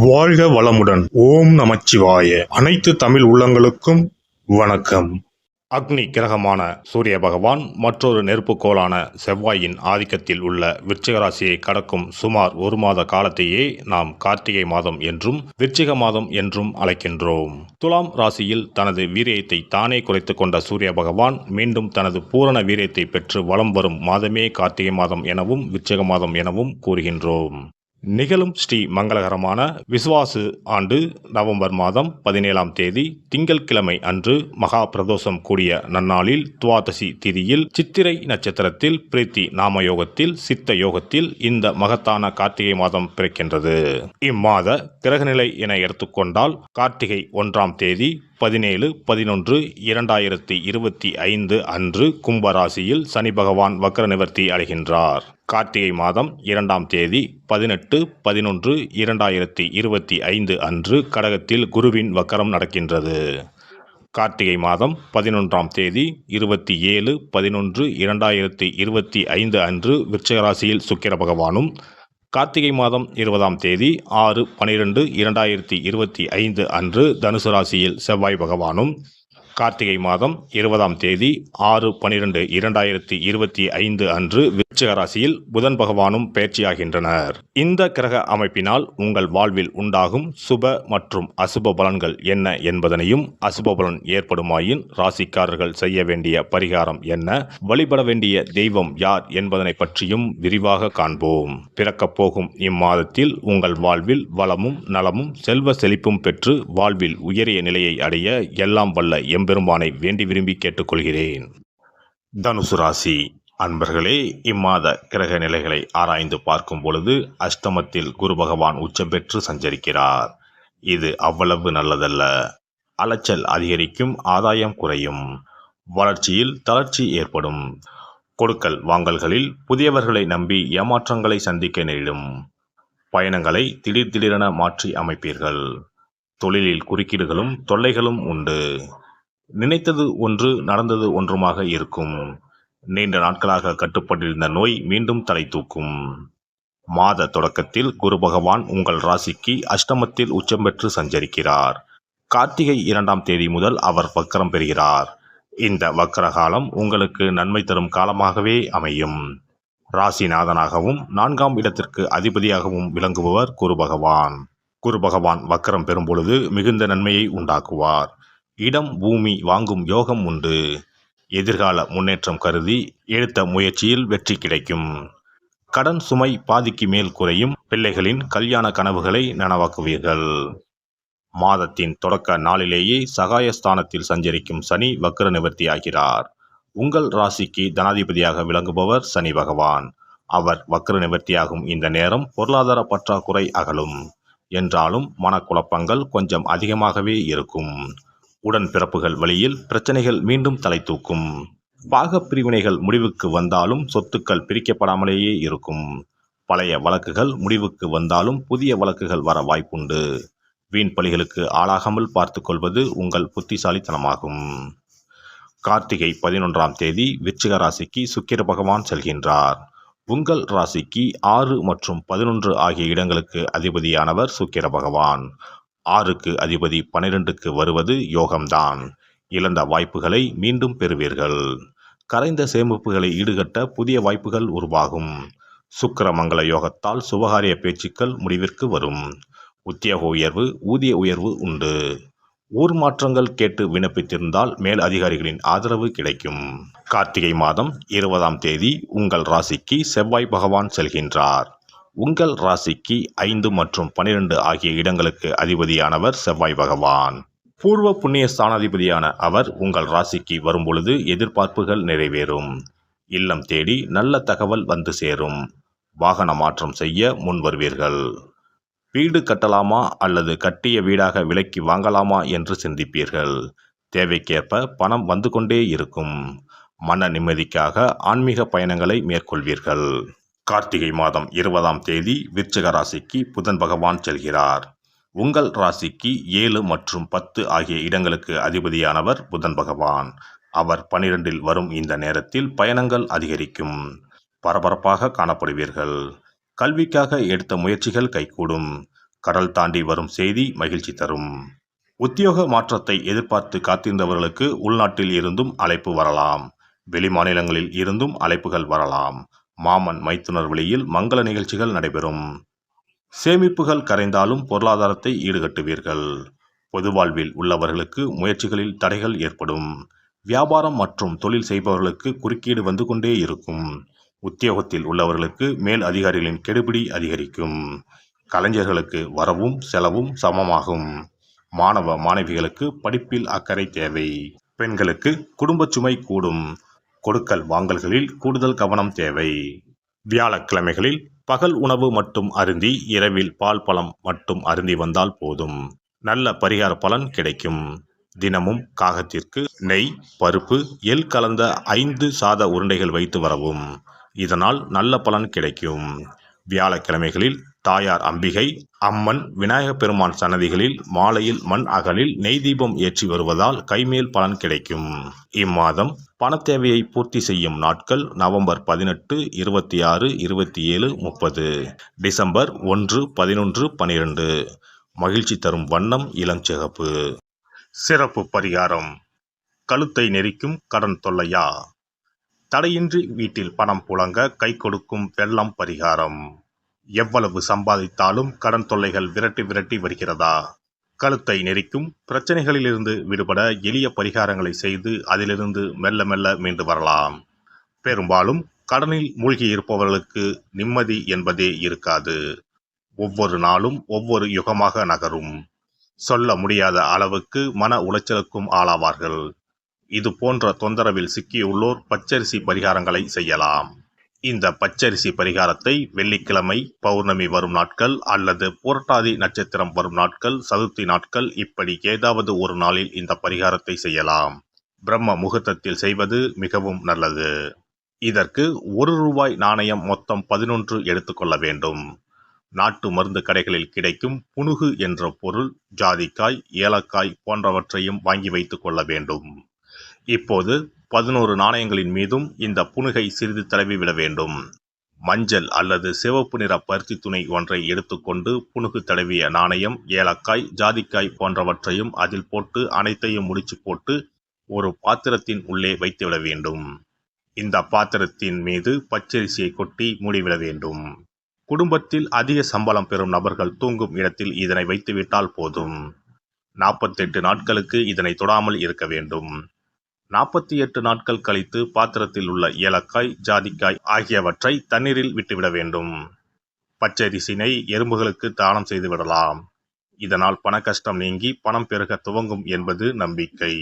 வாழ்க வளமுடன். ஓம் நமச்சிவாய. அனைத்து தமிழ் உள்ளங்களுக்கும் வணக்கம். அக்னி கிரகமான சூரிய பகவான் மற்றொரு நெருப்புக்கோளான செவ்வாயின் ஆதிக்கத்தில் உள்ள விருச்சிக ராசியை கடக்கும் சுமார் ஒரு மாத காலத்தையே நாம் கார்த்திகை மாதம் என்றும் விருச்சிக மாதம் என்றும் அழைக்கின்றோம். துலாம் ராசியில் தனது வீரியத்தை தானே குறைத்துக் கொண்ட சூரிய பகவான் மீண்டும் தனது பூரண வீரியத்தை பெற்று வலம் வரும் மாதமே கார்த்திகை மாதம் எனவும் விருச்சிக மாதம் எனவும் கூறுகின்றோம். நிகழும் ஸ்ரீ மங்களகரமான விசுவாசு ஆண்டு நவம்பர் மாதம் 17ஆம் தேதி திங்கட்கிழமை அன்று மகா பிரதோஷம் கூடிய நன்னாளில் துவாதசி திதியில் சித்திரை நட்சத்திரத்தில் பிரீத்தி நாம யோகத்தில் சித்த யோகத்தில் இந்த மகத்தான கார்த்திகை மாதம் பிறக்கின்றது. இம்மாத கிரகநிலை என எடுத்துக்கொண்டால் கார்த்திகை 1ஆம் தேதி 17/11/2025 அன்று கும்பராசியில் சனி பகவான் வக்ர நிவர்த்தி அடைகின்றார். கார்த்திகை மாதம் 2ஆம் தேதி 18/11/2025 அன்று கடகத்தில் குருவின் வக்கரம் நடக்கின்றது. கார்த்திகை மாதம் 11ஆம் தேதி 27/11/2025 அன்று விருச்சிக ராசியில் சுக்கிர பகவானும், கார்த்திகை மாதம் 20ஆம் தேதி 6/12/2025 அன்று தனுசு ராசியில் செவ்வாய் பகவானும், கார்த்திகை மாதம் 20ஆம் தேதி 6/12/2025 அன்று விருச்சிக ராசியில் புதன் பகவானும் பயிற்சியாகின்றனர். இந்த கிரக அமைப்பினால் உங்கள் வாழ்வில் உண்டாகும் சுப மற்றும் அசுப பலன்கள் என்ன என்பதனையும், அசுப பலன் ஏற்படுமாயின் ராசிக்காரர்கள் செய்ய வேண்டிய பரிகாரம் என்ன, வழிபட வேண்டிய தெய்வம் யார் என்பதனை பற்றியும் விரிவாக காண்போம். பிறக்கப் போகும் இம்மாதத்தில் உங்கள் வாழ்வில் வளமும் நலமும் செல்வ செழிப்பும் பெற்று வாழ்வில் உயரிய நிலையை அடைய எல்லாம் வல்ல எம்பெருமானை வேண்டி விரும்பி கேட்டுக்கொள்கிறேன். தனுசு ராசி அன்பர்களே, இம்மாத கிரக நிலைகளை ஆராய்ந்து பார்க்கும் பொழுது அஷ்டமத்தில் குரு பகவான் உச்சம் பெற்று சஞ்சரிக்கிறார். இது அவ்வளவு நல்லதல்ல. அலைச்சல் அதிகரிக்கும், ஆதாயம் குறையும், வளர்ச்சியில் தளர்ச்சி ஏற்படும், கொடுக்கல் வாங்கல்களில் புதியவர்களை நம்பி ஏமாற்றங்களை சந்திக்க நேரிடும், பயணங்களை திடீரென மாற்றி அமைப்பீர்கள், தொழிலில் குறுக்கீடுகளும் தொல்லைகளும் உண்டு, நினைத்தது ஒன்று நடந்தது ஒன்றுமாக இருக்கும், நீண்ட நாட்களாக கட்டுப்பட்டிருந்த நோய் மீண்டும் தலை தூக்கும். மாத தொடக்கத்தில் குரு பகவான் உங்கள் ராசிக்கு அஷ்டமத்தில் உச்சம் பெற்று சஞ்சரிக்கிறார். கார்த்திகை 2ஆம் தேதி முதல் அவர் வக்கரம் பெறுகிறார். இந்த வக்கர காலம் உங்களுக்கு நன்மை தரும் காலமாகவே அமையும். ராசிநாதனாகவும் 4ஆம் இடத்திற்கு அதிபதியாகவும் விளங்குபவர் குரு பகவான். குரு பகவான் வக்கரம் பெறும் பொழுது மிகுந்த நன்மையை உண்டாக்குவார். இடம் பூமி வாங்கும் யோகம் உண்டு. எதிர்கால முன்னேற்றம் கருதி எடுத்த முயற்சியில் வெற்றி கிடைக்கும். கடன் சுமை பாதிக்கு மேல் குறையும். பிள்ளைகளின் கல்யாண கனவுகளை நனவாக்குவீர்கள். மாதத்தின் தொடக்க நாளிலேயே சகாயஸ்தானத்தில் சஞ்சரிக்கும் சனி வக்ர நிவர்த்தி ஆகிறார். உங்கள் ராசிக்கு தனாதிபதியாக விளங்குபவர் சனி பகவான். அவர் வக்ர நிவர்த்தியாகும் இந்த நேரம் பொருளாதார பற்றாக்குறை அகலும். என்றாலும் மனக்குழப்பங்கள் கொஞ்சம் அதிகமாகவே இருக்கும். உடன்பிறப்புகள் வழியில் பிரச்சனைகள் மீண்டும் தலை தூக்கும். பாக பிரிவினைகள் முடிவுக்கு வந்தாலும் சொத்துக்கள் பிரிக்கப்படாமலேயே இருக்கும். பழைய வழக்குகள் முடிவுக்கு வந்தாலும் புதிய வழக்குகள் வர வாய்ப்புண்டு. வீண் பலிகளுக்கு ஆளாகாமல் பார்த்து கொள்வது உங்கள் புத்திசாலித்தனமாகும். கார்த்திகை 11ஆம் தேதி விருச்சிக ராசிக்கு சுக்கிர பகவான் செல்கின்றார். உங்கள் ராசிக்கு 6 மற்றும் 11 ஆகிய இடங்களுக்கு அதிபதியானவர் சுக்கிர பகவான். 6க்கு அதிபதி 12க்கு வருவது யோகம்தான். இழந்த வாய்ப்புகளை மீண்டும் பெறுவீர்கள். கரைந்த சேமிப்புகளை ஈடுகட்ட புதிய வாய்ப்புகள் உருவாகும். சுக்கிர மங்கள யோகத்தால் சுபகாரிய பேச்சுக்கள் முடிவிற்கு வரும். உத்தியோக உயர்வு, ஊதிய உயர்வு உண்டு. ஊர் மாற்றங்கள் கேட்டு விண்ணப்பித்திருந்தால் மேல் அதிகாரிகளின் ஆதரவு கிடைக்கும். கார்த்திகை மாதம் 20ஆம் தேதி உங்கள் ராசிக்கு செவ்வாய் பகவான் செல்கின்றார். உங்கள் ராசிக்கு 5 மற்றும் 12 ஆகிய இடங்களுக்கு அதிபதியானவர் செவ்வாய் பகவான். பூர்வ புண்ணிய ஸ்தானாதிபதியான அவர் உங்கள் ராசிக்கு வரும்பொழுது எதிர்பார்ப்புகள் நிறைவேறும். இல்லம் தேடி நல்ல தகவல் வந்து சேரும். வாகன மாற்றம் செய்ய முன் வருவீர்கள். வீடு கட்டலாமா அல்லது கட்டிய வீடாக விலைக்கு வாங்கலாமா என்று சிந்திப்பீர்கள். தேவைக்கேற்ப பணம் வந்து கொண்டே இருக்கும். மன நிம்மதிக்காக ஆன்மீக பயணங்களை மேற்கொள்வீர்கள். கார்த்திகை மாதம் 20ஆம் தேதி விருச்சிக ராசிக்கு புதன் பகவான் செல்கிறார். உங்கள் ராசிக்கு 7 மற்றும் 10 ஆகிய இடங்களுக்கு அதிபதியானவர் புதன் பகவான். அவர் 12இல் வரும் இந்த நேரத்தில் பயணங்கள் அதிகரிக்கும். பரபரப்பாக காணப்படுவீர்கள். கல்விக்காக எடுத்த முயற்சிகள் கைகூடும். கடல் தாண்டி வரும் செய்தி மகிழ்ச்சி தரும். உத்தியோக மாற்றத்தை எதிர்பார்த்து காத்திருந்தவர்களுக்கு உள்நாட்டில் இருந்தும் அழைப்பு வரலாம். வெளி மாநிலங்களில் இருந்தும் அழைப்புகள் வரலாம். மாமன் மைத்துனர் வழியில் மங்கள நிகழ்ச்சிகள் நடைபெறும். சேமிப்புகள் கரைந்தாலும் பொருளாதாரத்தை ஈடுகட்டுவீர்கள். பொது வாழ்வில் உள்ளவர்களுக்கு முயற்சிகளில் தடைகள் ஏற்படும். வியாபாரம் மற்றும் தொழில் செய்பவர்களுக்கு குறுக்கீடு வந்து கொண்டே இருக்கும். உத்தியோகத்தில் உள்ளவர்களுக்கு மேல் அதிகாரிகளின் கெடுபிடி அதிகரிக்கும். கலைஞர்களுக்கு வரவும் செலவும் சமமாகும். மாணவ மாணவிகளுக்கு படிப்பில் அக்கறை தேவை. பெண்களுக்கு குடும்ப சுமை கூடும். கொடுக்கல் வாங்கல்களில் கூடுதல் கவனம் தேவை. வியாழக்கிழமைகளில் பகல் உணவு மட்டும் அருந்தி இரவில் பால் பழம் மட்டும் அருந்தி வந்தால் போதும். நல்ல பரிகார பலன் கிடைக்கும். தினமும் காகத்திற்கு நெய், பருப்பு, எள் கலந்த 5 சாத உருண்டைகள் வைத்து வரவும். இதனால் நல்ல பலன் கிடைக்கும். வியாழக்கிழமைகளில் தாயார் அம்பிகை, அம்மன், விநாயகப் பெருமான் சன்னதிகளில் மாலையில் மண் அகலில் நெய் தீபம் ஏற்றி வருவதால் கைமேல் பலன் கிடைக்கும். இம்மாதம் பணத்தேவையை பூர்த்தி செய்யும் நாட்கள் நவம்பர் 18, 26, 27, 30, டிசம்பர் 1, 11, 12. மகிழ்ச்சி தரும் வண்ணம் இளஞ்சிகப்பு. சிறப்பு பரிகாரம். கழுத்தை நெரிக்கும் கடன் தொல்லையா? தடையின்றி வீட்டில் பணம் புழங்க கை கொடுக்கும் வெள்ளம் பரிகாரம். எவ்வளவு சம்பாதித்தாலும் கடன் தொல்லைகள் விரட்டி விரட்டி வருகிறதா? கழுத்தை நெரிக்கும் பிரச்சனைகளிலிருந்து விடுபட எளிய பரிகாரங்களை செய்து அதிலிருந்து மெல்ல மெல்ல மீண்டு வரலாம். பெரும்பாலும் கடனில் மூழ்கி இருப்பவர்களுக்கு நிம்மதி என்பதே இருக்காது. ஒவ்வொரு நாளும் ஒவ்வொரு யுகமாக நகரும். சொல்ல முடியாத அளவுக்கு மன உளைச்சலுக்கும் ஆளாவார்கள். இது போன்ற தொந்தரவில் சிக்கியுள்ளோர் பச்சரிசி பரிகாரங்களை செய்யலாம். இந்த பச்சரிசி பரிகாரத்தை வெள்ளிக்கிழமை, பௌர்ணமி வரும் நாட்கள் அல்லது புரட்டாதி நட்சத்திரம் வரும் நாட்கள், சதுர்த்தி நாட்கள் இப்படி ஏதாவது ஒரு நாளில் இந்த பரிகாரத்தை செய்யலாம். பிரம்ம முகூர்த்தத்தில் செய்வது மிகவும் நல்லது. இதற்கு ₹1 நாணயம் மொத்தம் 11 எடுத்துக்கொள்ள வேண்டும். நாட்டு மருந்து கடைகளில் கிடைக்கும் புனுகு என்ற பொருள், ஜாதிக்காய், ஏலக்காய் போன்றவற்றையும் வாங்கி வைத்துக் கொள்ள வேண்டும். இப்போது 11 நாணயங்களின் மீதும் இந்த புனுகை சிறிது தடவி விட வேண்டும். மஞ்சள் அல்லது சிவப்பு நிற பருத்தி துணி ஒன்றை எடுத்துக்கொண்டு புனுகு தடவிய நாணயம், ஏலக்காய், ஜாதிக்காய் போன்றவற்றையும் அதில் போட்டு அனைத்தையும் முடிச்சு போட்டு ஒரு பாத்திரத்தின் உள்ளே வைத்துவிட வேண்டும். இந்த பாத்திரத்தின் மீது பச்சரிசியை கொட்டி மூடிவிட வேண்டும். குடும்பத்தில் அதிக சம்பளம் பெறும் நபர்கள் தூங்கும் இடத்தில் இதனை வைத்துவிட்டால் போதும். 48 நாட்களுக்கு இதனை தொடாமல் இருக்க வேண்டும். 48 நாட்கள் கழித்து பாத்திரத்தில் உள்ள ஏலக்காய், ஜாதிக்காய் ஆகியவற்றை தண்ணீரில் விட்டுவிட வேண்டும். பச்சரிசினை எறும்புகளுக்கு தானம் செய்து விடலாம். இதனால் பண கஷ்டம் நீங்கி பணம் பெருக துவங்கும் என்பது நம்பிக்கை.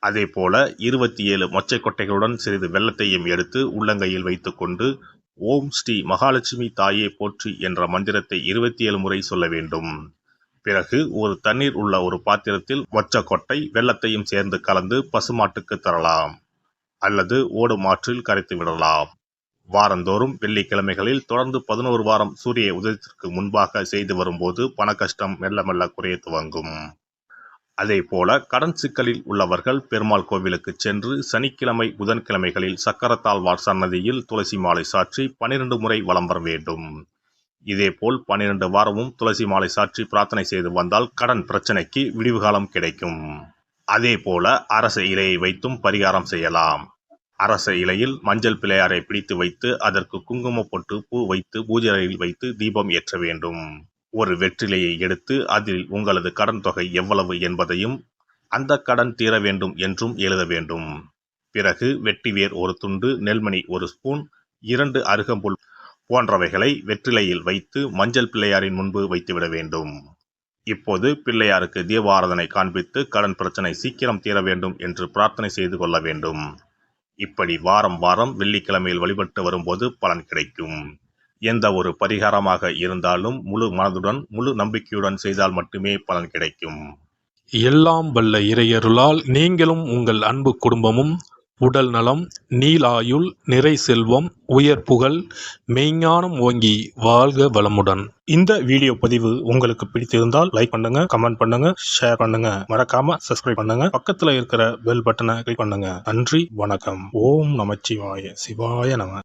அதேபோல 27 மொச்சை கொட்டைகளுடன் சிறிது வெல்லத்தையும் எடுத்து உள்ளங்கையில் வைத்துக்கொண்டு ஓம் ஸ்ரீ மகாலட்சுமி தாயே போற்றி என்ற மந்திரத்தை 27 முறை சொல்ல வேண்டும். பிறகு ஒரு தண்ணீர் உள்ள ஒரு பாத்திரத்தில் மொச்சக்கொட்டை, வெல்லத்தையும் சேர்ந்து கலந்து பசுமாட்டுக்கு தரலாம் அல்லது ஓடும் ஆற்றில் கரைத்து விடலாம். வாரந்தோறும் வெள்ளிக்கிழமைகளில் தொடர்ந்து 11 வாரம் சூரிய உதயத்திற்கு முன்பாக செய்து வரும்போது பண கஷ்டம் மெல்ல மெல்ல குறைய துவங்கும். அதே போல கடன் சிக்கலில் உள்ளவர்கள் பெருமாள் கோவிலுக்கு சென்று சனிக்கிழமை, புதன்கிழமைகளில் சக்கரத்தாழ்வார் சன்னதியில் துளசி மாலை சாற்றி 12 முறை வலம் வர வேண்டும். இதேபோல் 12 வாரமும் துளசி மாலை சாற்றி பிரார்த்தனை செய்து வந்தால் கடன் பிரச்சனைக்கு விடிவு காலம் கிடைக்கும். அதே போல அரச இலையை வைத்தும் பரிகாரம் செய்யலாம். அரச இலையில் மஞ்சள் பிள்ளையாரை பிடித்து வைத்து அதற்கு குங்கும பொட்டு, பூ வைத்து பூஜை அறையில் வைத்து தீபம் ஏற்ற வேண்டும். ஒரு வெற்றிலையை எடுத்து அதில் உங்களது கடன் தொகை எவ்வளவு என்பதையும் அந்த கடன் தீர வேண்டும் என்றும் எழுத வேண்டும். பிறகு வெட்டிவேர் ஒரு துண்டு, நெல்மணி ஒரு ஸ்பூன், 2 அருகம்புல் போன்றவைகளை வெற்றிலையில் வைத்து மஞ்சள் பிள்ளையாரின் முன்பு வைத்துவிட வேண்டும். இப்போது பிள்ளையாருக்கு தீபாராதனை காண்பித்து கடன் பிரச்சனை சீக்கிரம் தீர வேண்டும் என்று பிரார்த்தனை செய்து கொள்ள வேண்டும். இப்படி வாரம் வாரம் வெள்ளிக்கிழமையில் வழிபட்டு வரும்போது பலன் கிடைக்கும். எந்த ஒரு பரிகாரமாக இருந்தாலும் முழு மனதுடன், முழு நம்பிக்கையுடன் செய்தால் மட்டுமே பலன் கிடைக்கும். எல்லாம் வல்ல இறையருளால் நீங்களும் உங்கள் அன்பு குடும்பமும் உடல் நலம், நீலாயுள், நிறை செல்வம், உயர் புகழ், மெய்ஞானம் ஓங்கி வாழ்க வளமுடன். இந்த வீடியோ பதிவு உங்களுக்கு பிடித்திருந்தால் லைக் பண்ணுங்க, கமெண்ட் பண்ணுங்க, ஷேர் பண்ணுங்க, மறக்காம சப்ஸ்கிரைப் பண்ணுங்க, பக்கத்துல இருக்கிற பெல் பட்டனை கிளிக் பண்ணுங்க. நன்றி, வணக்கம். ஓம் நமச்சிவாய. சிவாய நம.